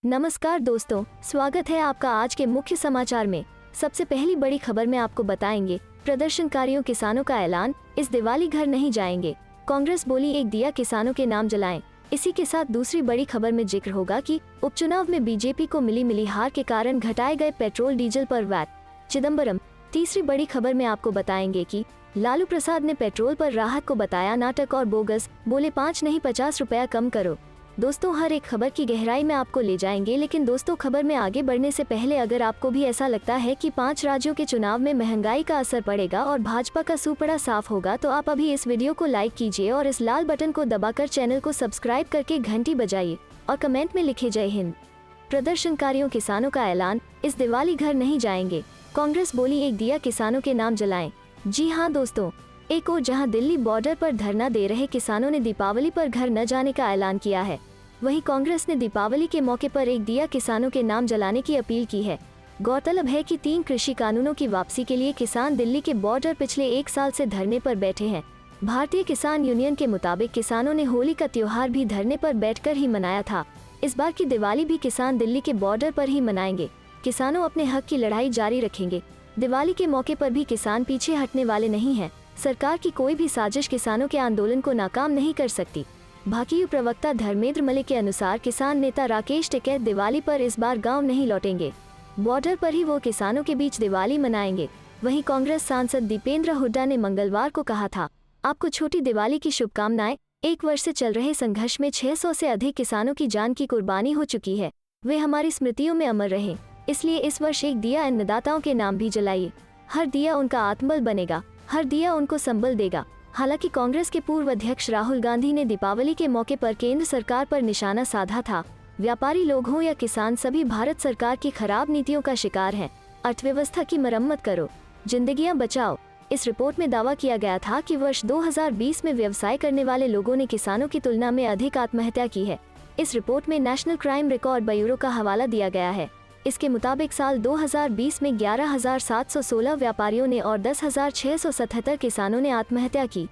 नमस्कार दोस्तों, स्वागत है आपका आज के मुख्य समाचार में। सबसे पहली बड़ी खबर में आपको बताएंगे प्रदर्शनकारियों किसानों का ऐलान, इस दिवाली घर नहीं जाएंगे। कांग्रेस बोली एक दिया किसानों के नाम जलाएं। इसी के साथ दूसरी बड़ी खबर में जिक्र होगा कि उपचुनाव में बीजेपी को मिली हार के कारण घटाए गए पेट्रोल डीजल पर वैट। चिदम्बरम। तीसरी बड़ी खबर में आपको बताएंगे कि लालू प्रसाद ने पेट्रोल पर राहत को बताया नाटक और बोगस, बोले 5 नहीं 50 रुपया कम करो। दोस्तों, हर एक खबर की गहराई में आपको ले जाएंगे, लेकिन दोस्तों खबर में आगे बढ़ने से पहले अगर आपको भी ऐसा लगता है कि 5 राज्यों के चुनाव में महंगाई का असर पड़ेगा और भाजपा का सुपड़ा साफ होगा, तो आप अभी इस वीडियो को लाइक कीजिए और इस लाल बटन को दबाकर चैनल को सब्सक्राइब करके घंटी बजाइए और कमेंट में लिखे जय हिंद। प्रदर्शनकारियों किसानों का ऐलान, इस दिवाली घर नहीं जाएंगे। कांग्रेस बोली एक दिया किसानों के नाम जलाएं। जी हाँ दोस्तों, एक और जहां दिल्ली बॉर्डर पर धरना दे रहे किसानों ने दीपावली पर घर न जाने का ऐलान किया है, वहीं कांग्रेस ने दीपावली के मौके पर एक दिया किसानों के नाम जलाने की अपील की है। गौरतलब है कि 3 कृषि कानूनों की वापसी के लिए किसान दिल्ली के बॉर्डर पिछले 1 साल से धरने पर बैठे हैं। भारतीय किसान यूनियन के मुताबिक किसानों ने होली का त्योहार भी धरने पर बैठकर ही मनाया था। इस बार की दिवाली भी किसान दिल्ली के बॉर्डर पर ही मनाएंगे। किसानों अपने हक की लड़ाई जारी रखेंगे। दिवाली के मौके पर भी किसान पीछे हटने वाले नहीं हैं। सरकार की कोई भी साजिश किसानों के आंदोलन को नाकाम नहीं कर सकती। भाकियू प्रवक्ता धर्मेंद्र मलिक के अनुसार किसान नेता राकेश टिकैत दिवाली पर इस बार गांव नहीं लौटेंगे। बॉर्डर पर ही वो किसानों के बीच दिवाली मनाएंगे। वहीं कांग्रेस सांसद दीपेंद्र हुड्डा ने मंगलवार को कहा था, आपको छोटी दिवाली की शुभकामनाएं। 1 वर्ष से चल रहे संघर्ष में 600 से अधिक किसानों की जान की कुर्बानी हो चुकी है। वे हमारी स्मृतियों में अमर रहे, इसलिए इस वर्ष एक दिया अन्नदाताओं के नाम भी जलाइए। हर दिया उनका आत्मबल बनेगा, हर दिया उनको संबल देगा। हालांकि कांग्रेस के पूर्व अध्यक्ष राहुल गांधी ने दीपावली के मौके पर केंद्र सरकार पर निशाना साधा था। व्यापारी लोग हों या किसान, सभी भारत सरकार की खराब नीतियों का शिकार हैं। अर्थव्यवस्था की मरम्मत करो, जिंदगियां बचाओ। इस रिपोर्ट में दावा किया गया था कि वर्ष 2020 में व्यवसाय करने वाले लोगों ने किसानों की तुलना में अधिक आत्महत्या की है। इस रिपोर्ट में नेशनल क्राइम रिकॉर्ड ब्यूरो का हवाला दिया गया है। इसके मुताबिक साल 2020 में 11,716 व्यापारियों ने और 10,677 किसानों ने आत्महत्या की।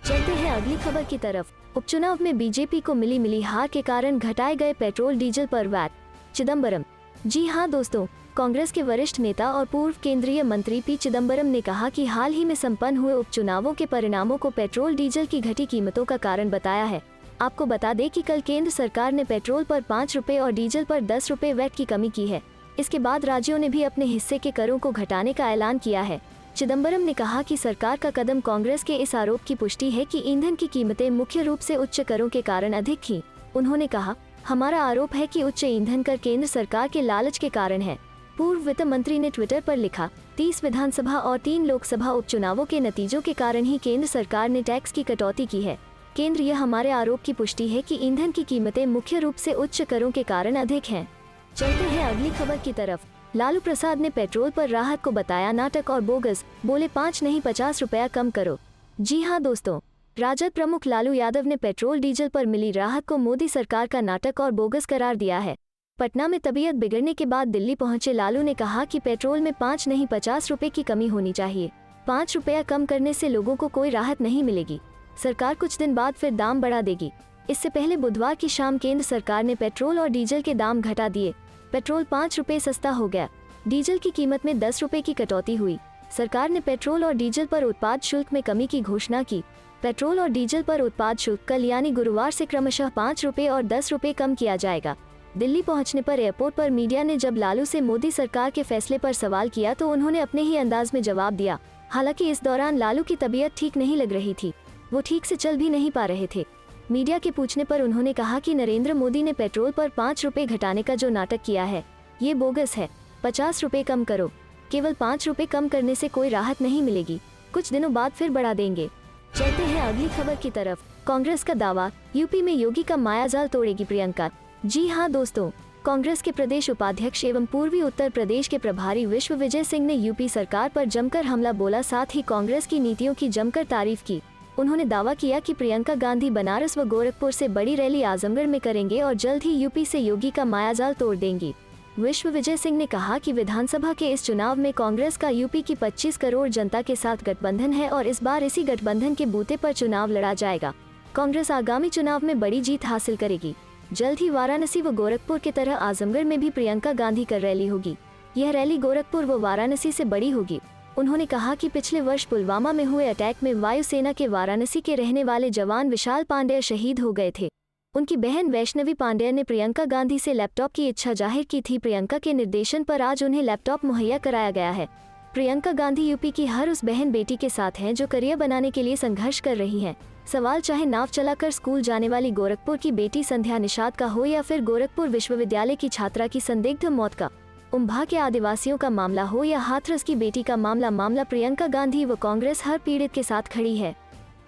चलते हैं अगली खबर की तरफ। उपचुनाव में बीजेपी को मिली हार के कारण घटाए गए पेट्रोल डीजल पर वैट। चिदम्बरम। जी हाँ दोस्तों, कांग्रेस के वरिष्ठ नेता और पूर्व केंद्रीय मंत्री पी चिदम्बरम ने कहा कि हाल ही में संपन्न हुए उपचुनावों के परिणामों को पेट्रोल डीजल की घटी कीमतों का कारण बताया है। आपको बता दें कि कल केंद्र सरकार ने पेट्रोल पर 5 रुपए और डीजल पर 10 रुपए वैट की कमी की है। इसके बाद राज्यों ने भी अपने हिस्से के करों को घटाने का ऐलान किया है। चिदम्बरम ने कहा कि सरकार का कदम कांग्रेस के इस आरोप की पुष्टि है कि ईंधन की कीमतें मुख्य रूप से उच्च करों के कारण अधिक थीं। उन्होंने कहा, हमारा आरोप है कि उच्च ईंधन कर केंद्र सरकार के लालच के कारण है। पूर्व वित्त मंत्री ने ट्विटर पर लिखा, 30 विधानसभा और 3 लोकसभा उपचुनावों के नतीजों के कारण ही केंद्र सरकार ने टैक्स की कटौती की है। केंद्र यह हमारे आरोप की पुष्टि है कि ईंधन की कीमतें मुख्य रूप से उच्च करों के कारण अधिक हैं। चलते हैं अगली खबर की तरफ। लालू प्रसाद ने पेट्रोल पर राहत को बताया नाटक और बोगस, बोले 5 नहीं 50 रुपया कम करो। जी हाँ दोस्तों, राजद प्रमुख लालू यादव ने पेट्रोल डीजल पर मिली राहत को मोदी सरकार का नाटक और बोगस करार दिया है। पटना में तबीयत बिगड़ने के बाद दिल्ली पहुंचे लालू ने कहा कि पेट्रोल में 5 नहीं 50 रुपए की कमी होनी चाहिए। 5 रुपया कम करने से लोगों को कोई राहत नहीं मिलेगी। सरकार कुछ दिन बाद फिर दाम बढ़ा देगी। इससे पहले बुधवार की शाम केंद्र सरकार ने पेट्रोल और डीजल के दाम घटा दिए। पेट्रोल 5 रुपए सस्ता हो गया। डीजल की कीमत में 10 रुपए की कटौती हुई। सरकार ने पेट्रोल और डीजल पर उत्पाद शुल्क में कमी की घोषणा की। पेट्रोल और डीजल पर उत्पाद शुल्क कल यानी गुरुवार से क्रमशः 5 रुपए और 10 रुपए कम किया जाएगा। दिल्ली पहुंचने पर एयरपोर्ट पर मीडिया ने जब लालू से मोदी सरकार के फैसले पर सवाल किया तो उन्होंने अपने ही अंदाज में जवाब दिया। हालांकि इस दौरान लालू की तबीयत ठीक नहीं लग रही थी, वो ठीक से चल भी नहीं पा रहे थे। मीडिया के पूछने पर उन्होंने कहा कि नरेंद्र मोदी ने पेट्रोल पर 5 रुपए घटाने का जो नाटक किया है, ये बोगस है। 50 रुपए कम करो। केवल 5 रुपए कम करने से कोई राहत नहीं मिलेगी, कुछ दिनों बाद फिर बढ़ा देंगे। चलते हैं अगली खबर की तरफ। कांग्रेस का दावा, यूपी में योगी का मायाजाल तोड़ेगी प्रियंका। जी हाँ दोस्तों, कांग्रेस के प्रदेश उपाध्यक्ष एवं पूर्वी उत्तर प्रदेश के प्रभारी विश्वविजय सिंह ने यूपी सरकार पर जमकर हमला बोला, साथ ही कांग्रेस की नीतियों की जमकर तारीफ की। उन्होंने दावा किया कि प्रियंका गांधी बनारस व गोरखपुर से बड़ी रैली आजमगढ़ में करेंगे और जल्द ही यूपी से योगी का मायाजाल तोड़ देंगी। विश्वविजय सिंह ने कहा कि विधानसभा के इस चुनाव में कांग्रेस का यूपी की 25 करोड़ जनता के साथ गठबंधन है और इस बार इसी गठबंधन के बूते पर चुनाव लड़ा जाएगा। कांग्रेस आगामी चुनाव में बड़ी जीत हासिल करेगी। जल्द ही वाराणसी व गोरखपुर की तरह आजमगढ़ में भी प्रियंका गांधी कर रैली होगी। यह रैली गोरखपुर व वाराणसी से बड़ी होगी। उन्होंने कहा कि पिछले वर्ष पुलवामा में हुए अटैक में वायुसेना के वाराणसी के रहने वाले जवान विशाल पांडेय शहीद हो गए थे। उनकी बहन वैष्णवी पांडेय ने प्रियंका गांधी से लैपटॉप की इच्छा जाहिर की थी। प्रियंका के निर्देशन पर आज उन्हें लैपटॉप मुहैया कराया गया है। प्रियंका गांधी यूपी की हर उस बहन बेटी के साथ हैं जो करियर बनाने के लिए संघर्ष कर रही हैं। सवाल चाहे नाव चलाकर स्कूल जाने वाली गोरखपुर की बेटी संध्या निषाद का हो या फिर गोरखपुर विश्वविद्यालय की छात्रा की संदिग्ध मौत का, उम्भा के आदिवासियों का मामला हो या हाथरस की बेटी का मामला प्रियंका गांधी व कांग्रेस हर पीड़ित के साथ खड़ी है।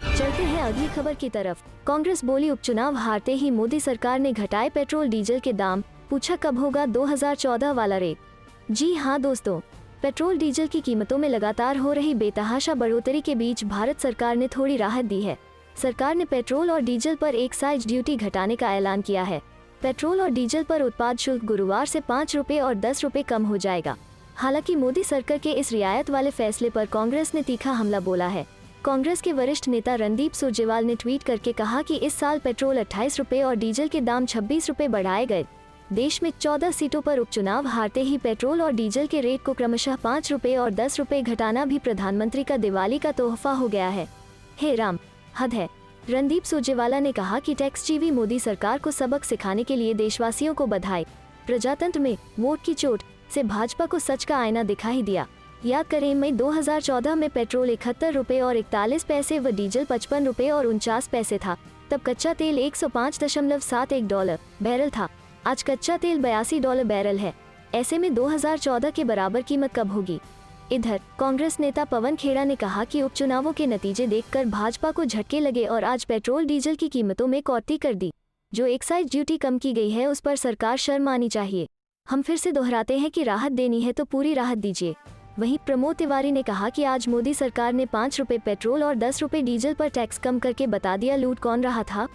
चलते हैं अगली खबर की तरफ। कांग्रेस बोली उपचुनाव हारते ही मोदी सरकार ने घटाए पेट्रोल डीजल के दाम, पूछा कब होगा 2014 वाला रेट। जी हाँ दोस्तों, पेट्रोल डीजल की कीमतों में लगातार हो रही बेतहाशा बढ़ोतरी के बीच भारत सरकार ने थोड़ी राहत दी है। सरकार ने पेट्रोल और डीजल पर एक्साइज ड्यूटी घटाने का ऐलान किया है। पेट्रोल और डीजल पर उत्पाद शुल्क गुरुवार से 5 रुपए और 10 रुपए कम हो जाएगा। हालांकि मोदी सरकार के इस रियायत वाले फैसले पर कांग्रेस ने तीखा हमला बोला है। कांग्रेस के वरिष्ठ नेता रणदीप सुरजेवाला ने ट्वीट करके कहा कि इस साल पेट्रोल 28 रुपए और डीजल के दाम 26 रुपए बढ़ाए गए। देश में 14 सीटों पर उपचुनाव हारते ही पेट्रोल और डीजल के रेट को क्रमशः 5 रुपए और 10 रुपए घटाना भी प्रधानमंत्री का दिवाली का तोहफा हो गया है। हे राम, हद है। रणदीप सुरजेवाला ने कहा कि टैक्स जीवी मोदी सरकार को सबक सिखाने के लिए देशवासियों को बधाई। प्रजातंत्र में वोट की चोट से भाजपा को सच का आईना दिखा ही दिया। याद करें, मई 2014 में पेट्रोल 71 रुपए और 41 पैसे व डीजल 55 रुपए और 49 पैसे था। तब कच्चा तेल $105.71 बैरल था। आज कच्चा तेल $82 बैरल है। ऐसे में 2014 के बराबर कीमत कब होगी। इधर कांग्रेस नेता पवन खेड़ा ने कहा कि उपचुनावों के नतीजे देखकर भाजपा को झटके लगे और आज पेट्रोल डीजल की कीमतों में कटौती कर दी। जो एक्साइज ड्यूटी कम की गई है उस पर सरकार शर्म आनी चाहिए। हम फिर से दोहराते हैं कि राहत देनी है तो पूरी राहत दीजिए। वहीं प्रमोद तिवारी ने कहा कि आज मोदी सरकार ने 5 रुपए पेट्रोल और 10 रुपए डीजल पर टैक्स कम करके बता दिया लूट कौन रहा था।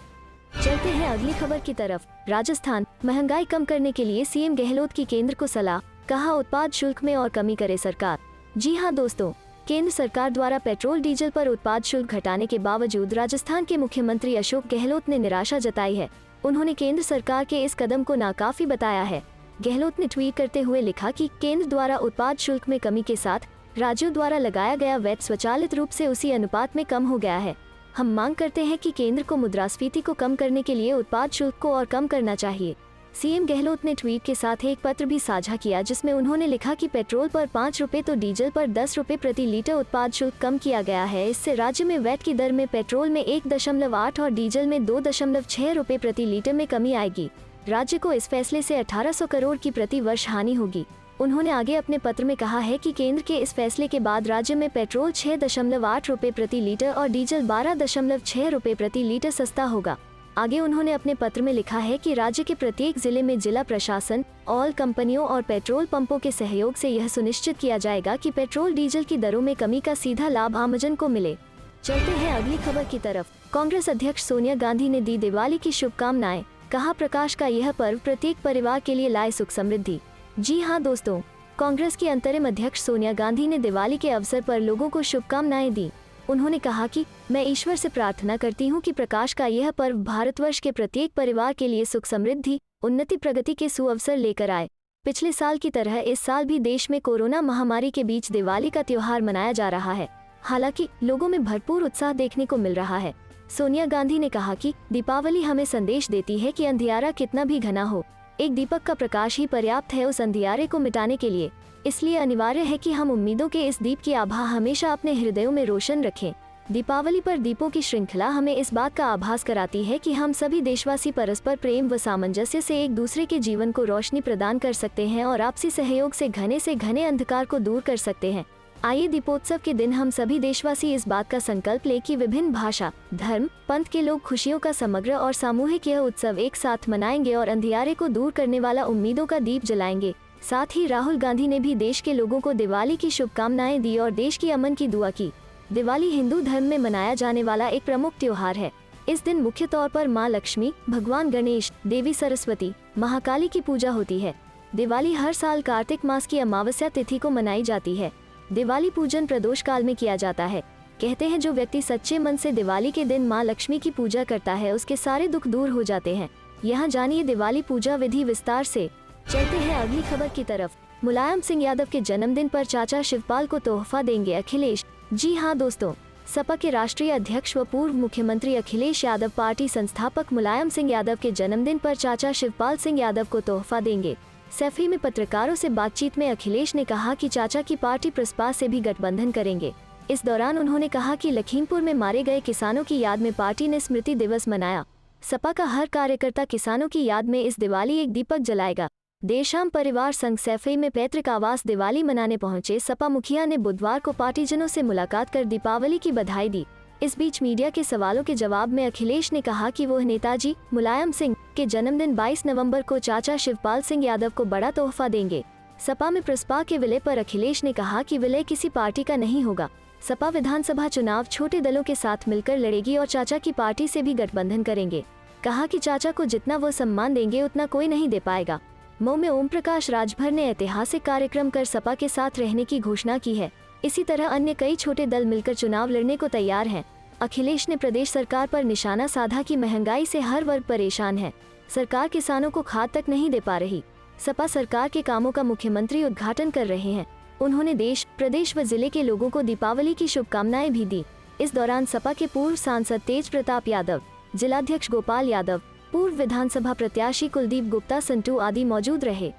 चलते हैं अगली खबर की तरफ। राजस्थान, महंगाई कम करने के लिए सीएम गहलोत की केंद्र को सलाह, कहा उत्पाद शुल्क में और कमी करे सरकार। जी हां दोस्तों, केंद्र सरकार द्वारा पेट्रोल डीजल पर उत्पाद शुल्क घटाने के बावजूद राजस्थान के मुख्यमंत्री अशोक गहलोत ने निराशा जताई है। उन्होंने केंद्र सरकार के इस कदम को नाकाफी बताया है। गहलोत ने ट्वीट करते हुए लिखा कि केंद्र द्वारा उत्पाद शुल्क में कमी के साथ राज्यों द्वारा लगाया गया वैट स्वचालित रूप से उसी अनुपात में कम हो गया है। हम मांग करते हैं कि केंद्र को मुद्रास्फीति को कम करने के लिए उत्पाद शुल्क को और कम करना चाहिए। सीएम गहलोत ने ट्वीट के साथ एक पत्र भी साझा किया जिसमें उन्होंने लिखा कि पेट्रोल पर 5 रुपए तो डीजल पर 10 रुपए प्रति लीटर उत्पाद शुल्क कम किया गया है। इससे राज्य में वैट की दर में पेट्रोल में 1.8 और डीजल में 2.6 रुपए प्रति लीटर में कमी आएगी। राज्य को इस फैसले से 1800 करोड़ की प्रति वर्ष हानि होगी। उन्होंने आगे अपने पत्र में कहा है कि केंद्र के इस फैसले के बाद राज्य में पेट्रोल 6.8 रुपए प्रति लीटर और डीजल 12.6 रुपए प्रति लीटर सस्ता होगा। आगे उन्होंने अपने पत्र में लिखा है कि राज्य के प्रत्येक जिले में जिला प्रशासन, ऑयल कंपनियों और पेट्रोल पंपों के सहयोग से यह सुनिश्चित किया जाएगा कि पेट्रोल डीजल की दरों में कमी का सीधा लाभ आमजन को मिले। चलते हैं अगली खबर की तरफ। कांग्रेस अध्यक्ष सोनिया गांधी ने दी दिवाली की शुभकामनाएं, कहा प्रकाश का यह पर्व प्रत्येक परिवार के लिए लाए सुख समृद्धि। जी हाँ दोस्तों, कांग्रेस की अंतरिम अध्यक्ष सोनिया गांधी ने दिवाली के अवसर पर लोगों को शुभकामनाएं दी। उन्होंने कहा कि मैं ईश्वर से प्रार्थना करती हूं कि प्रकाश का यह पर्व भारतवर्ष के प्रत्येक परिवार के लिए सुख समृद्धि, उन्नति, प्रगति के सुअवसर लेकर आए। पिछले साल की तरह इस साल भी देश में कोरोना महामारी के बीच दिवाली का त्योहार मनाया जा रहा है। हालांकि लोगों में भरपूर उत्साह देखने को मिल रहा है। सोनिया गांधी ने कहा कि दीपावली हमें संदेश देती है कि अंधियारा कितना भी घना हो, एक दीपक का प्रकाश ही पर्याप्त है उस अंधियारे को मिटाने के लिए। इसलिए अनिवार्य है कि हम उम्मीदों के इस दीप की आभा हमेशा अपने हृदयों में रोशन रखें। दीपावली पर दीपों की श्रृंखला हमें इस बात का आभास कराती है कि हम सभी देशवासी परस्पर प्रेम व सामंजस्य से एक दूसरे के जीवन को रोशनी प्रदान कर सकते हैं और आपसी सहयोग से घने अंधकार को दूर कर सकते हैं। आइए दीपोत्सव के दिन हम सभी देशवासी इस बात का संकल्प लें कि विभिन्न भाषा, धर्म, पंथ के लोग खुशियों का समग्र और सामूहिक यह उत्सव एक साथ मनाएंगे और अंधियारे को दूर करने वाला उम्मीदों का दीप जलाएंगे। साथ ही राहुल गांधी ने भी देश के लोगों को दिवाली की शुभकामनाएं दी और देश की अमन की दुआ की। दिवाली हिंदू धर्म में मनाया जाने वाला एक प्रमुख त्योहार है। इस दिन मुख्य तौर पर माँ लक्ष्मी, भगवान गणेश, देवी सरस्वती, महाकाली की पूजा होती है। दिवाली हर साल कार्तिक मास की अमावस्या तिथि को मनाई जाती है। दिवाली पूजन प्रदोष काल में किया जाता है। कहते हैं जो व्यक्ति सच्चे मन से दिवाली के दिन माँ लक्ष्मी की पूजा करता है उसके सारे दुख दूर हो जाते हैं। यहाँ जानिए दिवाली पूजा विधि विस्तार से। चलते हैं अगली खबर की तरफ। मुलायम सिंह यादव के जन्मदिन पर चाचा शिवपाल को तोहफा देंगे अखिलेश। जी हाँ दोस्तों, सपा के राष्ट्रीय अध्यक्ष व पूर्व मुख्यमंत्री अखिलेश यादव पार्टी संस्थापक मुलायम सिंह यादव के जन्मदिन पर चाचा शिवपाल सिंह यादव को तोहफा देंगे। सैफई में पत्रकारों से बातचीत में अखिलेश ने कहा कि चाचा की पार्टी प्रसपा से भी गठबंधन करेंगे। इस दौरान उन्होंने कहा कि लखीमपुर में मारे गए किसानों की याद में पार्टी ने स्मृति दिवस मनाया। सपा का हर कार्यकर्ता किसानों की याद में इस दिवाली एक दीपक जलाएगा। देर शाम परिवार संघ सैफई में पैतृक आवास दिवाली मनाने पहुंचे सपा मुखिया ने बुधवार को पार्टीजनों से मुलाकात कर दीपावली की बधाई दी। इस बीच मीडिया के सवालों के जवाब में अखिलेश ने कहा कि वह नेताजी मुलायम सिंह के जन्मदिन 22 नवंबर को चाचा शिवपाल सिंह यादव को बड़ा तोहफा देंगे। सपा में प्रसपा के विलय पर अखिलेश ने कहा कि विलय किसी पार्टी का नहीं होगा। सपा विधानसभा चुनाव छोटे दलों के साथ मिलकर लड़ेगी और चाचा की पार्टी से भी गठबंधन करेंगे। कहा कि चाचा को जितना वो सम्मान देंगे उतना कोई नहीं दे पाएगा। मऊ में ओम प्रकाश राजभर ने ऐतिहासिक कार्यक्रम कर सपा के साथ रहने की घोषणा की है। इसी तरह अन्य कई छोटे दल मिलकर चुनाव लड़ने को तैयार हैं। अखिलेश ने प्रदेश सरकार पर निशाना साधा कि महंगाई से हर वर्ग परेशान है। सरकार किसानों को खाद तक नहीं दे पा रही। सपा सरकार के कामों का मुख्यमंत्री उद्घाटन कर रहे हैं। उन्होंने देश, प्रदेश व जिले के लोगों को दीपावली की शुभकामनाएं भी दी। इस दौरान सपा के पूर्व सांसद तेज प्रताप यादव, जिलाध्यक्ष गोपाल यादव, पूर्व विधानसभा प्रत्याशी कुलदीप गुप्ता संटू आदि मौजूद रहे।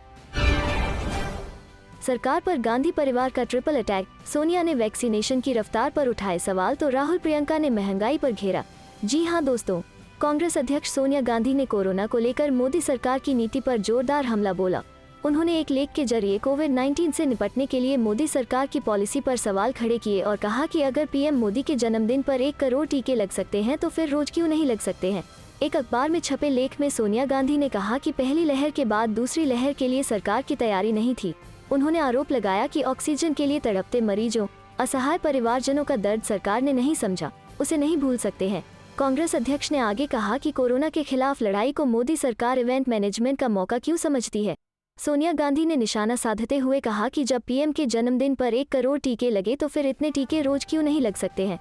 सरकार पर गांधी परिवार का ट्रिपल अटैक, सोनिया ने वैक्सीनेशन की रफ्तार पर उठाए सवाल तो राहुल प्रियंका ने महंगाई पर घेरा। जी हां दोस्तों, कांग्रेस अध्यक्ष सोनिया गांधी ने कोरोना को लेकर मोदी सरकार की नीति पर जोरदार हमला बोला। उन्होंने एक लेख के जरिए कोविड-19 से निपटने के लिए मोदी सरकार की पॉलिसी पर सवाल खड़े किए और कहा कि अगर पीएम मोदी के जन्मदिन पर 1 करोड़ टीके लग सकते हैं तो फिर रोज क्यों नहीं लग सकते हैं। एक अखबार में छपे लेख में सोनिया गांधी ने कहा कि पहली लहर के बाद दूसरी लहर के लिए सरकार की तैयारी नहीं थी। उन्होंने आरोप लगाया कि ऑक्सीजन के लिए तड़पते मरीजों, असहाय परिवारजनों का दर्द सरकार ने नहीं समझा, उसे नहीं भूल सकते हैं। कांग्रेस अध्यक्ष ने आगे कहा कि कोरोना के खिलाफ लड़ाई को मोदी सरकार इवेंट मैनेजमेंट का मौका क्यों समझती है। सोनिया गांधी ने निशाना साधते हुए कहा कि जब पीएम के जन्मदिन पर 1 करोड़ टीके लगे तो फिर इतने टीके रोज क्यों नहीं लग सकते हैं।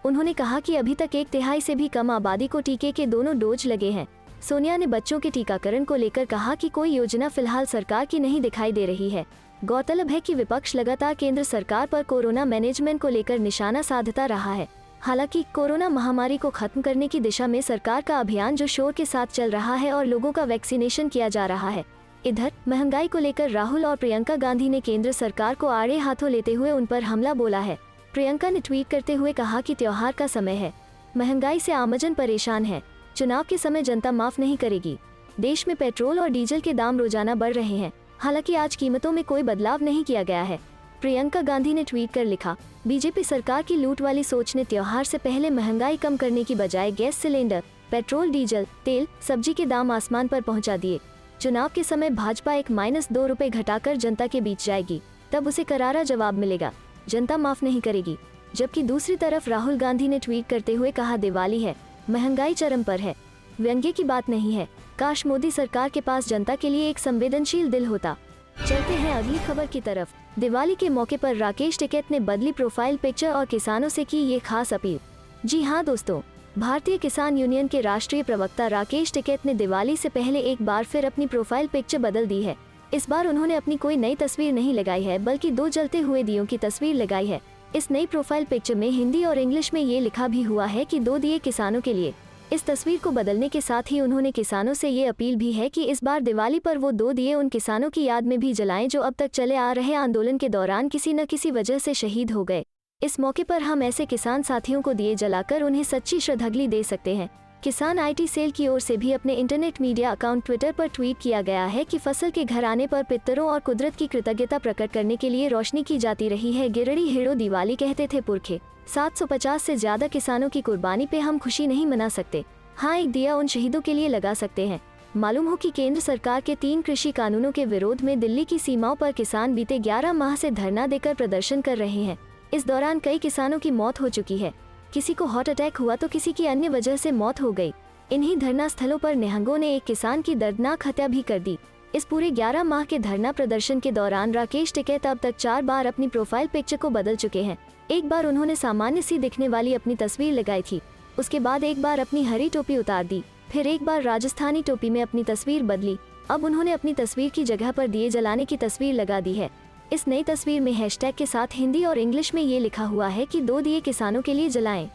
उन्होंने कहा कि अभी तक 1/3 से भी कम आबादी को टीके के दोनों डोज लगे हैं। सोनिया ने बच्चों के टीकाकरण को लेकर कहा कि कोई योजना फिलहाल सरकार की नहीं दिखाई दे रही है। गौरतलब है कि विपक्ष लगातार केंद्र सरकार पर कोरोना मैनेजमेंट को लेकर निशाना साधता रहा है। हालांकि कोरोना महामारी को खत्म करने की दिशा में सरकार का अभियान जो शोर के साथ चल रहा है और लोगों का वैक्सीनेशन किया जा रहा है। इधर महंगाई को लेकर राहुल और प्रियंका गांधी ने केंद्र सरकार को आड़े हाथों लेते हुए उन पर हमला बोला है। प्रियंका ने ट्वीट करते हुए कहा कि त्योहार का समय है, महंगाई से आमजन परेशान है, चुनाव के समय जनता माफ नहीं करेगी। देश में पेट्रोल और डीजल के दाम रोजाना बढ़ रहे हैं, हालांकि आज कीमतों में कोई बदलाव नहीं किया गया है। प्रियंका गांधी ने ट्वीट कर लिखा, बीजेपी सरकार की लूट वाली सोच ने त्योहार से पहले महंगाई कम करने की बजाय गैस सिलेंडर, पेट्रोल, डीजल, तेल, सब्जी के दाम आसमान पर पहुंचा दिए। चुनाव के समय भाजपा एक -2 रुपए घटाकर जनता के बीच जाएगी, तब उसे करारा जवाब मिलेगा, जनता माफ नहीं करेगी। जबकि दूसरी तरफ राहुल गांधी ने ट्वीट करते हुए कहा, दिवाली है, महंगाई चरम पर है, व्यंग्य की बात नहीं है, काश मोदी सरकार के पास जनता के लिए एक संवेदनशील दिल होता। चलते हैं अगली खबर की तरफ। दिवाली के मौके पर राकेश टिकैत ने बदली प्रोफाइल पिक्चर और किसानों से की ये खास अपील। जी हाँ दोस्तों, भारतीय किसान यूनियन के राष्ट्रीय प्रवक्ता राकेश टिकैत ने दिवाली से पहले एक बार फिर अपनी प्रोफाइल पिक्चर बदल दी है। इस बार उन्होंने अपनी कोई नई तस्वीर नहीं लगाई है, बल्कि 2 जलते हुए दियों की तस्वीर लगाई है। इस नई प्रोफाइल पिक्चर में हिंदी और इंग्लिश में ये लिखा भी हुआ है कि 2 दिए किसानों के लिए। इस तस्वीर को बदलने के साथ ही उन्होंने किसानों से ये अपील भी है कि इस बार दिवाली पर वो 2 दिए उन किसानों की याद में भी जलाएं जो अब तक चले आ रहे आंदोलन के दौरान किसी न किसी वजह से शहीद हो गए। इस मौके पर हम ऐसे किसान साथियों को दिए जलाकर उन्हें सच्ची श्रद्धांजलि दे सकते हैं। किसान आईटी सेल की ओर से भी अपने इंटरनेट मीडिया अकाउंट ट्विटर पर ट्वीट किया गया है कि फसल के घर आने पर पितरों और कुदरत की कृतज्ञता प्रकट करने के लिए रोशनी की जाती रही है। गिरड़ी हेड़ो दिवाली कहते थे पुरखे। 750 से ज्यादा किसानों की कुर्बानी पे हम खुशी नहीं मना सकते। हाँ, एक दिया उन शहीदों के लिए लगा सकते हैं। मालूम हो कि केंद्र सरकार के 3 कृषि कानूनों के विरोध में दिल्ली की सीमाओं पर किसान बीते 11 माह से धरना देकर प्रदर्शन कर रहे हैं। इस दौरान कई किसानों की मौत हो चुकी है। किसी को हार्ट अटैक हुआ तो किसी की अन्य वजह से मौत हो गई। इन्हीं धरना स्थलों पर निहंगों ने एक किसान की दर्दनाक हत्या भी कर दी। इस पूरे 11 माह के धरना प्रदर्शन के दौरान राकेश टिकैत अब तक 4 बार अपनी प्रोफाइल पिक्चर को बदल चुके हैं। एक बार उन्होंने सामान्य सी दिखने वाली अपनी तस्वीर लगाई थी, उसके बाद एक बार अपनी हरी टोपी उतार दी, फिर एक बार राजस्थानी टोपी में अपनी तस्वीर बदली। अब उन्होंने अपनी तस्वीर की जगह पर दिए जलाने की तस्वीर लगा दी है। इस नई तस्वीर में हैशटैग के साथ हिंदी और इंग्लिश में ये लिखा हुआ है कि 2 दिए किसानों के लिए जलाएं।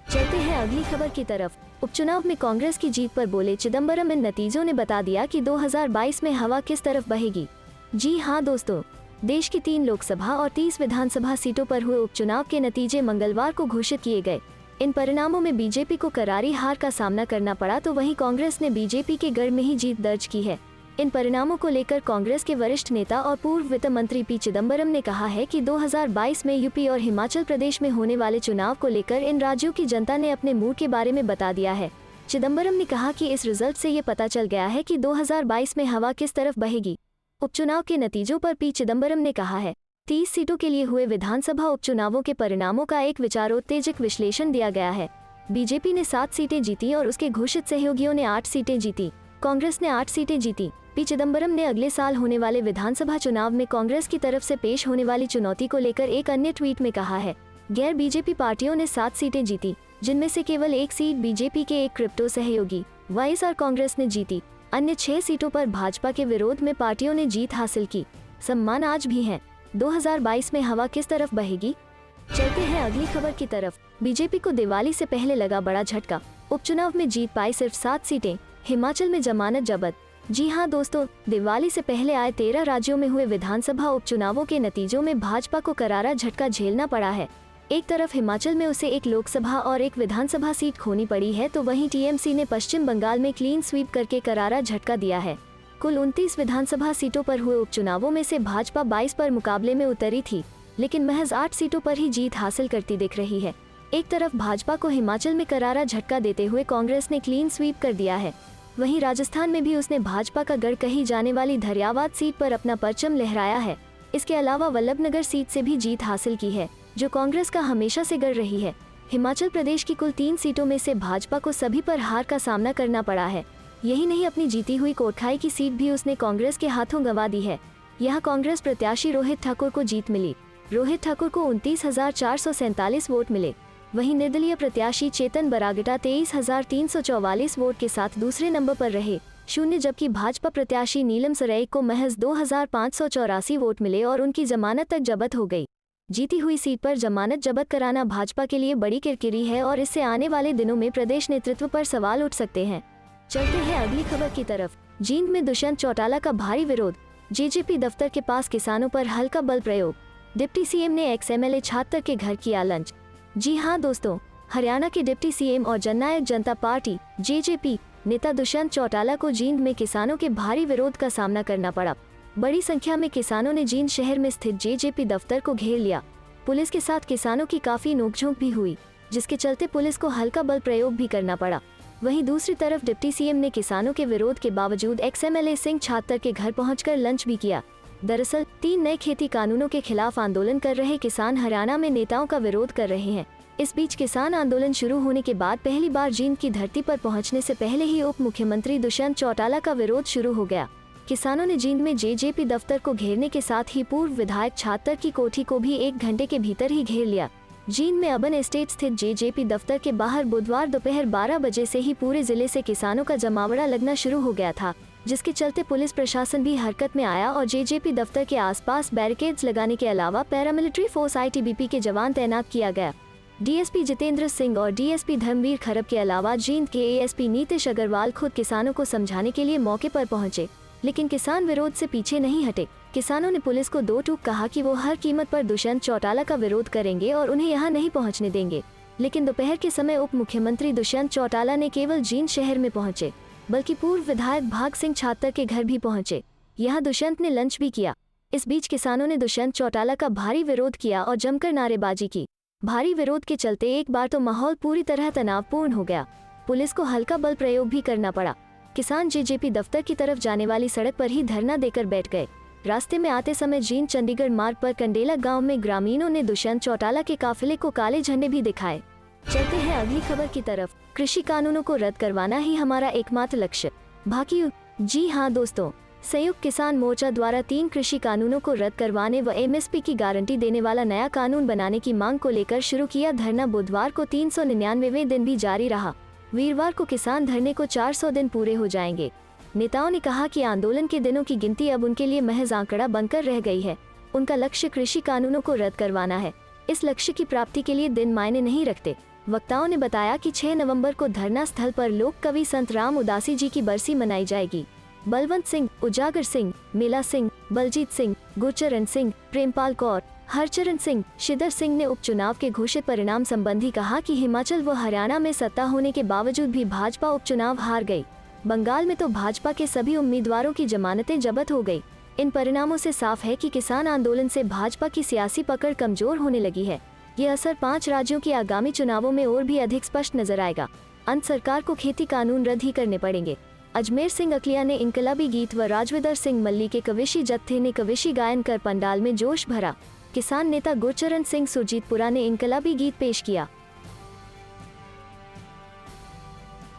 चलते हैं अगली खबर की तरफ। उपचुनाव में कांग्रेस की जीत पर बोले चिदम्बरम, इन नतीजों ने बता दिया कि 2022 में हवा किस तरफ बहेगी। जी हाँ दोस्तों, देश की 3 लोकसभा और 30 विधानसभा सीटों पर हुए उपचुनाव के नतीजे मंगलवार को घोषित किए गए। इन परिणामों में बीजेपी को करारी हार का सामना करना पड़ा, तो वहीं कांग्रेस ने बीजेपी के गढ़ में ही जीत दर्ज की है। इन परिणामों को लेकर कांग्रेस के वरिष्ठ नेता और पूर्व वित्त मंत्री पी चिदम्बरम ने कहा है कि 2022 में यूपी और हिमाचल प्रदेश में होने वाले चुनाव को लेकर इन राज्यों की जनता ने अपने मूड के बारे में बता दिया है। चिदम्बरम ने कहा कि इस रिजल्ट से ये पता चल गया है कि 2022 में हवा किस तरफ बहेगी। उपचुनाव के नतीजों पर पी चिदम्बरम ने कहा है, 30 सीटों के लिए हुए विधानसभा उपचुनावों के परिणामों का एक विचारोत्तेजक विश्लेषण दिया गया है। बीजेपी ने 7 सीटें जीती और उसके घोषित सहयोगियों ने 8 सीटें जीती। कांग्रेस ने 8 सीटें जीती। पी चिदम्बरम ने अगले साल होने वाले विधानसभा चुनाव में कांग्रेस की तरफ से पेश होने वाली चुनौती को लेकर एक अन्य ट्वीट में कहा है, गैर बीजेपी पार्टियों ने 7 सीटें जीती, जिनमें से केवल 1 सीट बीजेपी के एक क्रिप्टो सहयोगी वाईएसआर कांग्रेस ने जीती। अन्य 6 सीटों पर भाजपा के विरोध में पार्टियों ने जीत हासिल की। सम्मान आज भी है। 2022 में हवा किस तरफ बहेगी। चलते हैं अगली खबर की तरफ। बीजेपी को दिवाली से पहले लगा बड़ा झटका। उपचुनाव में जीत पाई सिर्फ 7 सीटें, हिमाचल में जमानत जब्त। जी हाँ दोस्तों, दिवाली से पहले आए 13 राज्यों में हुए विधानसभा उपचुनावों के नतीजों में भाजपा को करारा झटका झेलना पड़ा है। एक तरफ हिमाचल में उसे 1 लोकसभा और 1 विधानसभा सीट खोनी पड़ी है, तो वहीं टीएमसी ने पश्चिम बंगाल में क्लीन स्वीप करके करारा झटका दिया है। कुल 29 विधानसभा सीटों पर हुए उपचुनावों में से भाजपा 22 पर मुकाबले में उतरी थी, लेकिन महज 8 सीटों पर ही जीत हासिल करती दिख रही है। एक तरफ भाजपा को हिमाचल में करारा झटका देते हुए कांग्रेस ने क्लीन स्वीप कर दिया है, वहीं राजस्थान में भी उसने भाजपा का गढ़ कही जाने वाली धरियावाद सीट पर अपना परचम लहराया है। इसके अलावा वल्लभनगर सीट से भी जीत हासिल की है, जो कांग्रेस का हमेशा से गढ़ रही है। हिमाचल प्रदेश की कुल 3 सीटों में से भाजपा को सभी पर हार का सामना करना पड़ा है। यही नहीं, अपनी जीती हुई कोटखाई की सीट भी उसने कांग्रेस के हाथों गंवा दी है। यहाँ कांग्रेस प्रत्याशी रोहित ठाकुर को जीत मिली। रोहित ठाकुर को 29,447 वोट मिले। वहीं निर्दलीय प्रत्याशी चेतन बरागटा 23,344 वोट के साथ दूसरे नंबर पर रहे शून्य, जबकि भाजपा प्रत्याशी नीलम सराइक को महज 2,584 वोट मिले और उनकी जमानत तक जब्त हो गई। जीती हुई सीट पर जमानत जब्त कराना भाजपा के लिए बड़ी किरकिरी है और इससे आने वाले दिनों में प्रदेश नेतृत्व पर सवाल उठ सकते हैं। चलते हैं अगली खबर की तरफ। जींद में दुष्यंत चौटाला का भारी विरोध। जेजेपी दफ्तर के पास किसानों पर हल्का बल प्रयोग। डिप्टी सीएम ने एक्स-एमएलए छात्र के घर किया लंच। जी हाँ दोस्तों, हरियाणा के डिप्टी सीएम और जननायक जनता पार्टी जेजेपी नेता दुष्यंत चौटाला को जींद में किसानों के भारी विरोध का सामना करना पड़ा। बड़ी संख्या में किसानों ने जींद शहर में स्थित जेजेपी दफ्तर को घेर लिया। पुलिस के साथ किसानों की काफी नोकझोंक भी हुई, जिसके चलते पुलिस को हल्का बल प्रयोग भी करना पड़ा। वहीं दूसरी तरफ डिप्टी सीएम ने किसानों के विरोध के बावजूद एक्स-एमएलए सिंह छात्र के घर पहुंचकर लंच भी किया। दरअसल 3 नए खेती कानूनों के खिलाफ आंदोलन कर रहे किसान हरियाणा में नेताओं का विरोध कर रहे हैं। इस बीच किसान आंदोलन शुरू होने के बाद पहली बार जींद की धरती पर पहुंचने से पहले ही उप मुख्यमंत्री दुष्यंत चौटाला का विरोध शुरू हो गया। किसानों ने जींद में जेजेपी दफ्तर को घेरने के साथ ही पूर्व विधायक छात्र की कोठी को भी 1 घंटे के भीतर ही घेर लिया। जींद में अबन एस्टेट स्थित जेजेपी दफ्तर के बाहर बुधवार दोपहर 12 बजे से ही पूरे जिले से किसानों का जमावड़ा लगना शुरू हो गया था, जिसके चलते पुलिस प्रशासन भी हरकत में आया और जेजेपी दफ्तर के आसपास बैरिकेड्स लगाने के अलावा पैरामिलिट्री फोर्स आईटीबीपी के जवान तैनात किया गया। डीएसपी जितेंद्र सिंह और डीएसपी धर्मवीर खरब के अलावा जींद के एएसपी नीतीश अग्रवाल खुद किसानों को समझाने के लिए मौके पर पहुंचे, लेकिन किसान विरोध से पीछे नहीं हटे। किसानों ने पुलिस को 2 टूक कहा कि वो हर कीमत पर दुष्यंत चौटाला का विरोध करेंगे और उन्हें यहाँ नहीं पहुँचने देंगे। लेकिन दोपहर के समय उप मुख्यमंत्री दुष्यंत चौटाला ने केवल जींद शहर में पहुंचे, बल्कि पूर्व विधायक भाग सिंह छात्र के घर भी पहुंचे। यहाँ दुष्यंत ने लंच भी किया। इस बीच किसानों ने दुष्यंत चौटाला का भारी विरोध किया और जमकर नारेबाजी की। भारी विरोध के चलते एक बार तो माहौल पूरी तरह तनावपूर्ण हो गया। पुलिस को हल्का बल प्रयोग भी करना पड़ा। किसान जेजेपी दफ्तर की तरफ जाने वाली सड़क पर ही धरना देकर बैठ गए। रास्ते में आते समय जींद चंडीगढ़ मार्ग पर कंडेला गांव में ग्रामीणों ने दुष्यंत चौटाला के काफिले को काले झंडे भी दिखाए। चलते हैं अगली खबर की तरफ। कृषि कानूनों को रद्द करवाना ही हमारा एकमात्र लक्ष्य। बाकी जी हाँ दोस्तों, संयुक्त किसान मोर्चा द्वारा 3 कृषि कानूनों को रद्द करवाने व एमएसपी की गारंटी देने वाला नया कानून बनाने की मांग को लेकर शुरू किया धरना बुधवार को 399वें दिन भी जारी रहा। वीरवार को किसान धरने को 400 दिन पूरे हो जाएंगे। नेताओं ने कहा कि आंदोलन के दिनों की गिनती अब उनके लिए महज आंकड़ा बनकर रह गई है। उनका लक्ष्य कृषि कानूनों को रद्द करवाना है। इस लक्ष्य की प्राप्ति के लिए दिन मायने नहीं रखते। वक्ताओं ने बताया कि 6 नवंबर को धरना स्थल पर लोक कवि संत राम उदासी जी की बरसी मनाई जाएगी। बलवंत सिंह, उजागर सिंह, मेला सिंह, बलजीत सिंह, गुरचरण सिंह, प्रेमपाल कौर, हरचरण सिंह, शिदर सिंह ने उपचुनाव के घोषित परिणाम संबंधी कहा कि हिमाचल व हरियाणा में सत्ता होने के बावजूद भी भाजपा उपचुनाव हार गई। बंगाल में तो भाजपा के सभी उम्मीदवारों की जमानतें जब्त हो गई। इन परिणामों से साफ है कि किसान आंदोलन से भाजपा की सियासी पकड़ कमजोर होने लगी है। ये असर 5 राज्यों के आगामी चुनावों में और भी अधिक स्पष्ट नजर आएगा। अंत सरकार को खेती कानून रद्द ही करने पड़ेंगे। अजमेर सिंह अकलिया ने इनकलाबी गीत व राजविदर सिंह मल्ली के कविशी जत्थे ने कविशी गायन कर पंडाल में जोश भरा। किसान नेता गुरचरण सिंह सुरजीतपुरा ने इनकलाबी गीत पेश किया।